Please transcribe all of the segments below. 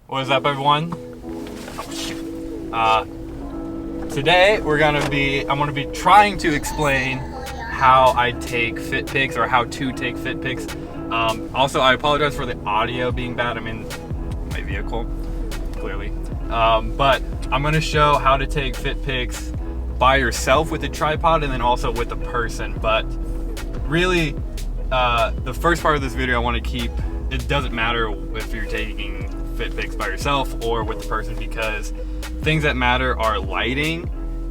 What is up, everyone? Oh shoot. Today I'm gonna be trying to explain how I take fit pics, or how to take fit pics. Also, I apologize for the audio being bad. I'm in my vehicle, clearly. But I'm gonna show how to take fit pics by yourself with a tripod, and then also with a person. But really, the first part of this video I want to keep, it doesn't matter if you're taking fit pics by yourself or with the person, because things that matter are lighting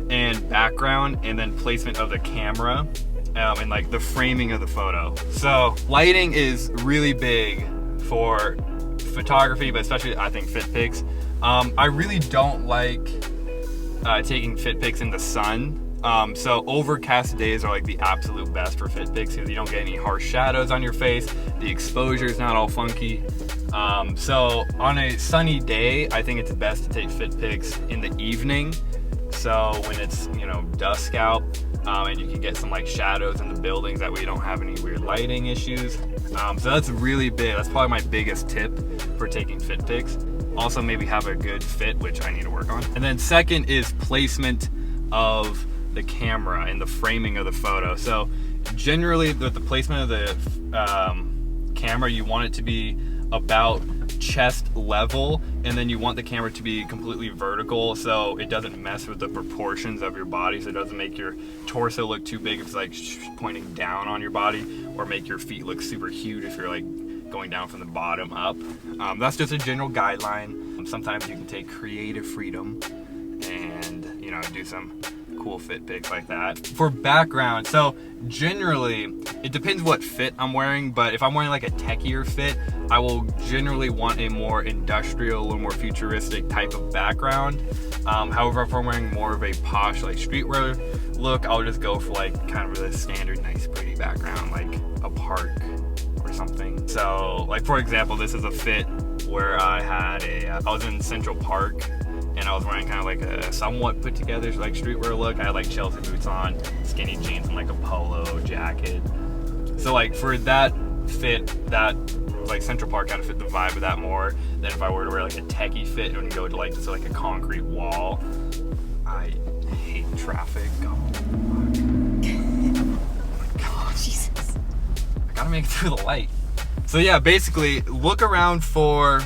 and background, and then placement of the camera, and like the framing of the photo. So lighting is really big for photography, but especially I think fit pics. I really don't like taking fit pics in the sun. So overcast days are like the absolute best for fit pics, because you don't get any harsh shadows on your face. The exposure is not all funky. So on a sunny day, I think it's best to take fit pics in the evening. So when it's, you know, dusk out, and you can get some like shadows in the buildings, that way you don't have any weird lighting issues. So that's really big. That's probably my biggest tip for taking fit pics. Also, maybe have a good fit, which I need to work on. And then second is placement of the camera and the framing of the photo. So generally the placement of the camera, you want it to be about chest level, and then you want the camera to be completely vertical, so it doesn't mess with the proportions of your body, so it doesn't make your torso look too big if it's like pointing down on your body, or make your feet look super huge if you're like going down from the bottom up. That's just a general guideline. Sometimes you can take creative freedom and, you know, do some cool fit pics like that. For background, so generally it depends what fit I'm wearing, but if I'm wearing like a techier fit, I will generally want a more industrial, a little more futuristic type of background. However, if I'm wearing more of a posh like streetwear look, I'll just go for like kind of a standard nice pretty background, like a park or something. So like, for example, this is a fit where I was in Central Park, and I was wearing kind of like a somewhat put together like streetwear look. I had like Chelsea boots on, skinny jeans, and like a polo jacket. So like for that fit, that like Central Park kind of fit the vibe of that more than if I were to wear like a techie fit and go to like just like a concrete wall. I hate traffic. Oh my god. Jesus. I gotta make it through the light. So yeah, basically look around for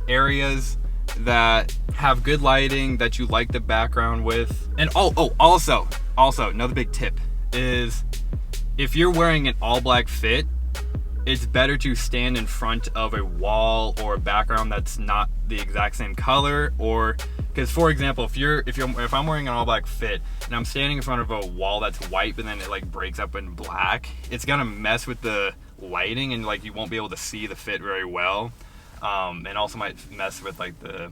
areas that have good lighting, that you like the background with. And also another big tip is, if you're wearing an all black fit, it's better to stand in front of a wall or a background that's not the exact same color. Or because, for example, if I'm wearing an all black fit and I'm standing in front of a wall that's white, but then it like breaks up in black, it's gonna mess with the lighting, and like you won't be able to see the fit very well. And also might mess with like the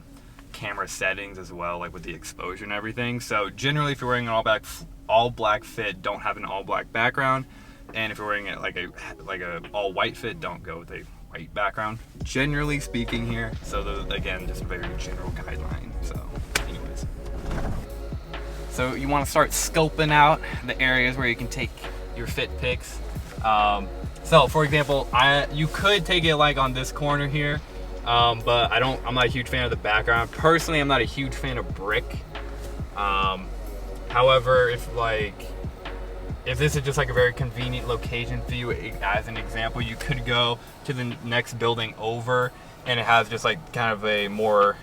camera settings as well, like with the exposure and everything. So generally, if you're wearing an all black fit, don't have an all black background. And if you're wearing it like a all white fit, don't go with a white background. Generally speaking here. So again, just a very general guideline. So anyways, so you want to start scoping out the areas where you can take your fit pics. So for example, you could take it like on this corner here. But I'm not a huge fan of the background. Personally, I'm not a huge fan of brick. However, if this is just like a very convenient location for you, as an example, you could go to the next building over, and it has just like kind of a more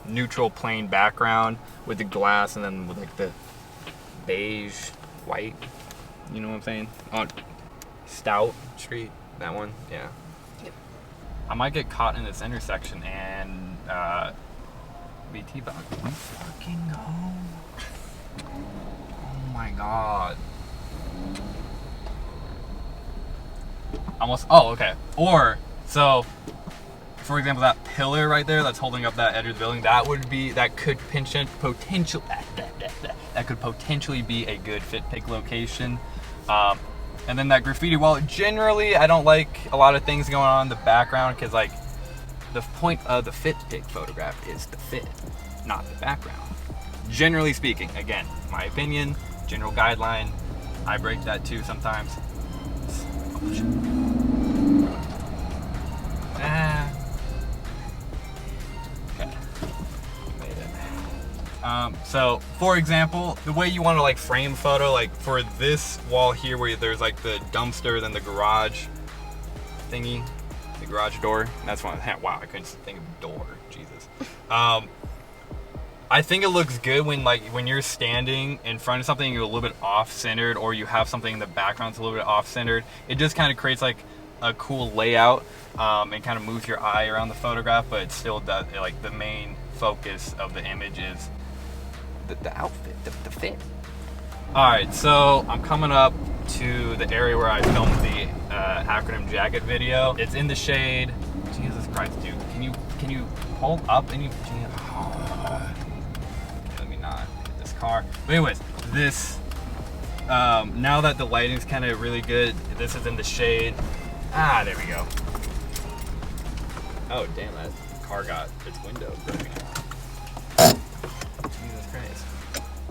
neutral plain background with the glass, and then with like the beige white, you know what I'm saying, on Stout Street, that one. Yeah. I might get caught in this intersection and be T-bogged. Let's fucking go. Oh my god. Okay. Or, so, for example, that pillar right there that's holding up that edge of the building, that could potentially be a good fit pic location. And then that graffiti wall, generally I don't like a lot of things going on in the background, because like the point of the fit pic photograph is the fit, not the background. Generally speaking, again, my opinion, general guideline, I break that too sometimes. So for example, the way you want to like frame photo, like for this wall here where there's like the dumpster, then the garage thingy, the garage door. That's one. Wow, I couldn't think of door. Jesus. I think it looks good when you're standing in front of something, you're a little bit off-centered, or you have something in the background that's a little bit off-centered. It just kind of creates like a cool layout and kind of moves your eye around the photograph, but it still does, like the main focus of the image is the outfit, the fit. All right, so I'm coming up to the area where I filmed the acronym jacket video. It's in the shade. Jesus Christ, dude, can you hold up and you? Let me not hit this car. But anyways, this now that the lighting's kind of really good, this is in the shade. Ah, there we go. Oh damn, that car got its window broken. Jesus Christ.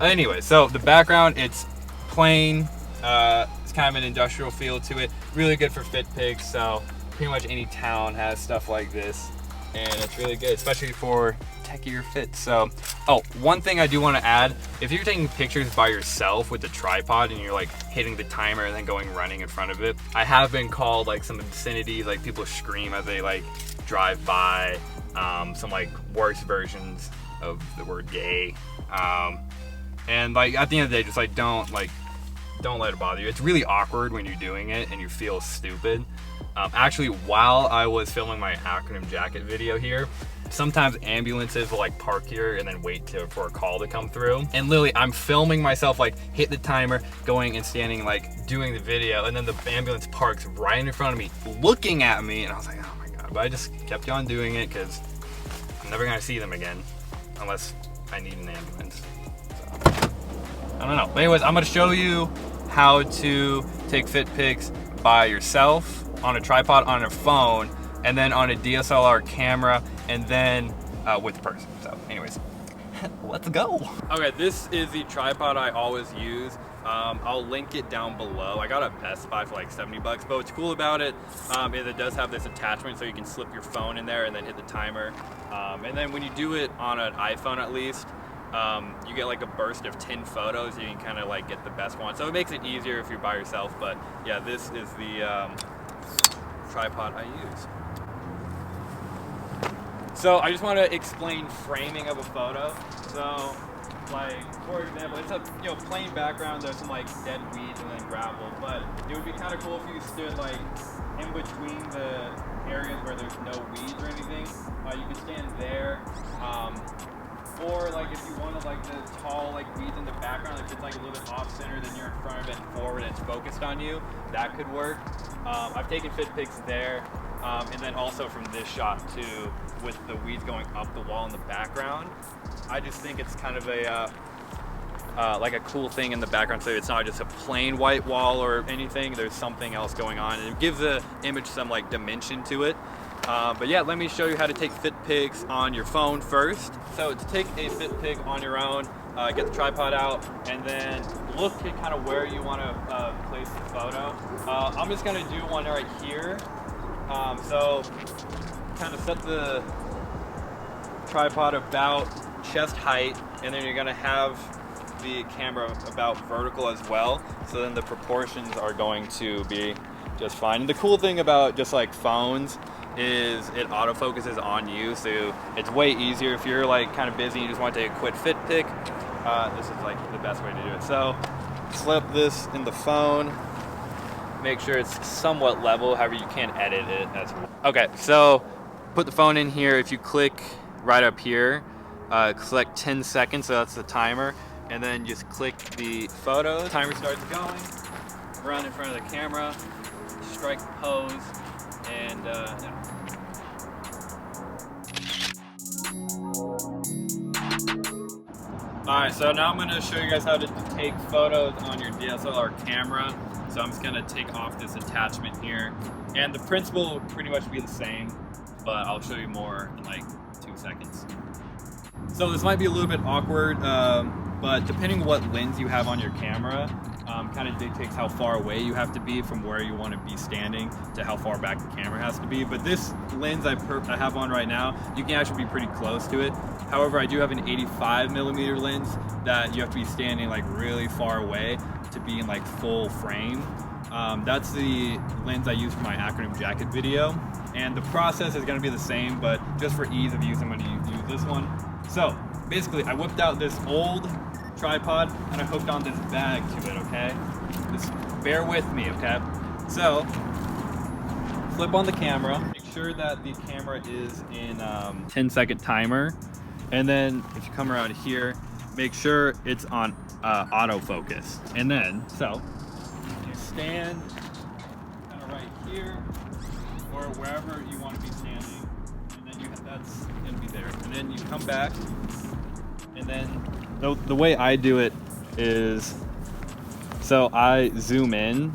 Anyway, so the background, it's plain. It's kind of an industrial feel to it. Really good for fit pics. So pretty much any town has stuff like this, and it's really good, especially for techier fits. So, oh, one thing I do want to add: if you're taking pictures by yourself with the tripod and you're like hitting the timer and then going running in front of it, I have been called like some obscenities, like people scream as they like drive by, some like worse versions of the word gay, and like at the end of the day, just like don't let it bother you. It's really awkward when you're doing it and you feel stupid. Actually, while I was filming my acronym jacket video here, sometimes ambulances will like park here and then wait for a call to come through. And literally, I'm filming myself like hit the timer, going and standing like doing the video, and then the ambulance parks right in front of me, looking at me, and I was like, oh my god. But I just kept on doing it because I'm never gonna see them again unless I need an ambulance. So, I don't know. But anyways, I'm gonna show you how to take fit pics by yourself, on a tripod, on a phone, and then on a DSLR camera, and then with a person. So anyways, let's go. Okay, this is the tripod I always use. I'll link it down below. I got it at Best Buy for like 70 bucks, but what's cool about it is it does have this attachment so you can slip your phone in there and then hit the timer. And then when you do it on an iPhone at least, you get like a burst of 10 photos, and you can kind of like get the best one. So it makes it easier if you're by yourself, but yeah, this is the tripod I use. So I just want to explain framing of a photo. So like, for example, it's a plain background, there's some like dead weeds and then gravel, but it would be kind of cool if you stood like in between the areas where there's no weeds or anything. You can stand there. Or like if you wanted like the tall like weeds in the background, if it's like a little bit off center, then you're in front of it and forward and it's focused on you, that could work. I've taken fit pics there, and then also from this shot too, with the weeds going up the wall in the background. I just think it's kind of a like a cool thing in the background, so it's not just a plain white wall or anything. There's something else going on, and it gives the image some like dimension to it. But yeah, let me show you how to take fit pics on your phone first. So to take a fit pic on your own, get the tripod out, and then look at kind of where you want to place the photo. I'm just going to do one right here. So kind of set the tripod about chest height, and then you're going to have the camera about vertical as well. So then the proportions are going to be just fine. And the cool thing about just like phones is it autofocuses on you, so it's way easier if you're like kind of busy and you just want to take a quick fit pic. This is like the best way to do it. So slip this in the phone, make sure it's somewhat level, however you can edit it as well. Okay, so put the phone in here. If you click right up here, select 10 seconds, so that's the timer, and then just click the photo. The timer starts going, run in front of the camera, strike the pose, and yeah. Alright, so now I'm going to show you guys how to take photos on your DSLR camera. So I'm just going to take off this attachment here. And the principle will pretty much be the same, but I'll show you more in like 2 seconds. So this might be a little bit awkward, but depending what lens you have on your camera, kind of dictates how far away you have to be from where you want to be standing to how far back the camera has to be. But this lens I have on right now, you can actually be pretty close to it. However, I do have an 85mm lens that you have to be standing like really far away to be in like full frame. That's the lens I use for my acronym jacket video. And the process is gonna be the same, but just for ease of use, I'm gonna use this one. So basically, I whipped out this old tripod and I hooked on this bag to it, okay? Just bear with me, okay? So, flip on the camera, make sure that the camera is in 10-second timer. And then if you come around here, make sure it's on autofocus. And then, so, you stand kind of right here or wherever you want to be standing. And then that's gonna be there. And then you come back, and then the way I do it is, so I zoom in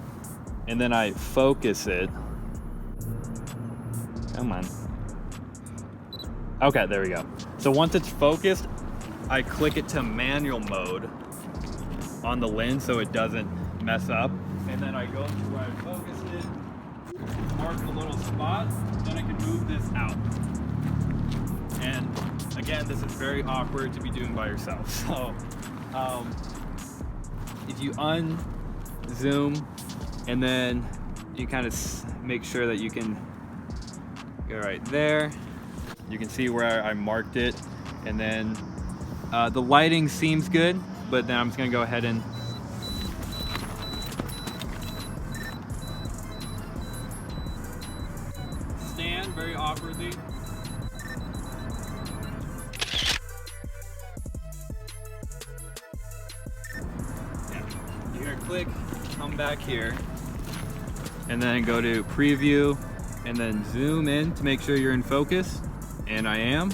and then I focus it. Come on. Okay, there we go. So once it's focused, I click it to manual mode on the lens so it doesn't mess up. And then I go to where I focused it, mark a little spot, then I can move this out. And again, this is very awkward to be doing by yourself. So if you unzoom and then you kind of make sure that you can go right there, you can see where I marked it. And then the lighting seems good, but then I'm just gonna go ahead and stand very awkwardly. You hear a click, come back here, and then go to preview, and then zoom in to make sure you're in focus, and I am.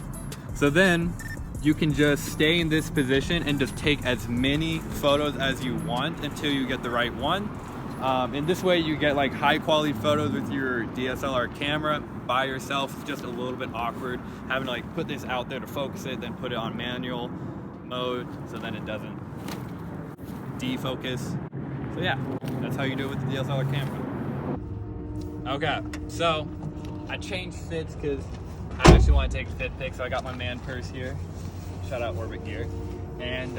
So then you can just stay in this position and just take as many photos as you want until you get the right one. In this way you get like high quality photos with your DSLR camera by yourself. It's just a little bit awkward having to like put this out there to focus it, then put it on manual mode so then it doesn't defocus. So yeah, that's how you do it with the DSLR camera. Okay, so I changed fits because I actually want to take a fit pic, so I got my man purse here. Shout out Orbit Gear. And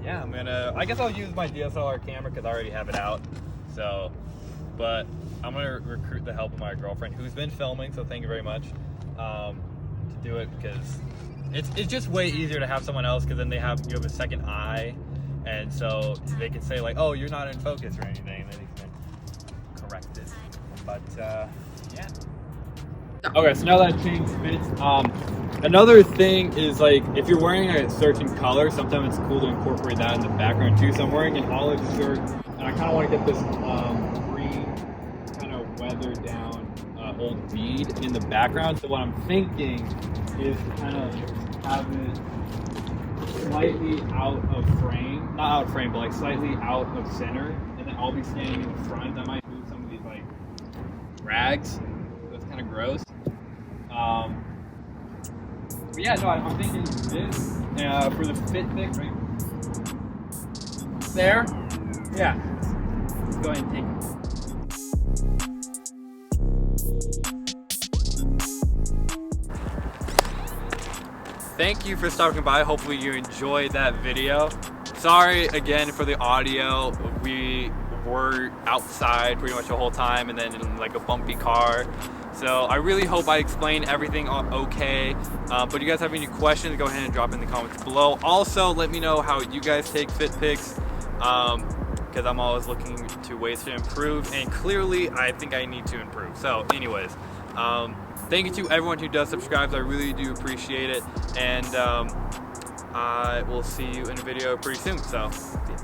yeah, I guess I'll use my DSLR camera because I already have it out. So, but I'm gonna recruit the help of my girlfriend who's been filming, so thank you very much, to do it, because it's just way easier to have someone else, because then you have a second eye, and so they can say like, oh, you're not in focus or anything, and then you can correct it. But yeah. Okay, so now that I've changed fits, another thing is like if you're wearing a certain color, sometimes it's cool to incorporate that in the background too. So I'm wearing an olive shirt, and I kind of want to get this green kind of weathered down old bead in the background. So what I'm thinking is to kind of have it slightly out of frame, not out of frame, but like slightly out of center, and then I'll be standing in front. I might move some of these like rags. That's kind of gross. But yeah, no, I'm thinking this for the fit pic right there. Yeah, let's go ahead and take it. Thank you for stopping by. Hopefully you enjoyed that video. Sorry again for the audio. We were outside pretty much the whole time and then in like a bumpy car. So I really hope I explained everything okay. But if you guys have any questions, go ahead and drop in the comments below. Also, let me know how you guys take fit pics, because I'm always looking to ways to improve, and clearly I think I need to improve. So anyways, thank you to everyone who does subscribe. I really do appreciate it, and I will see you in a video pretty soon. So yeah.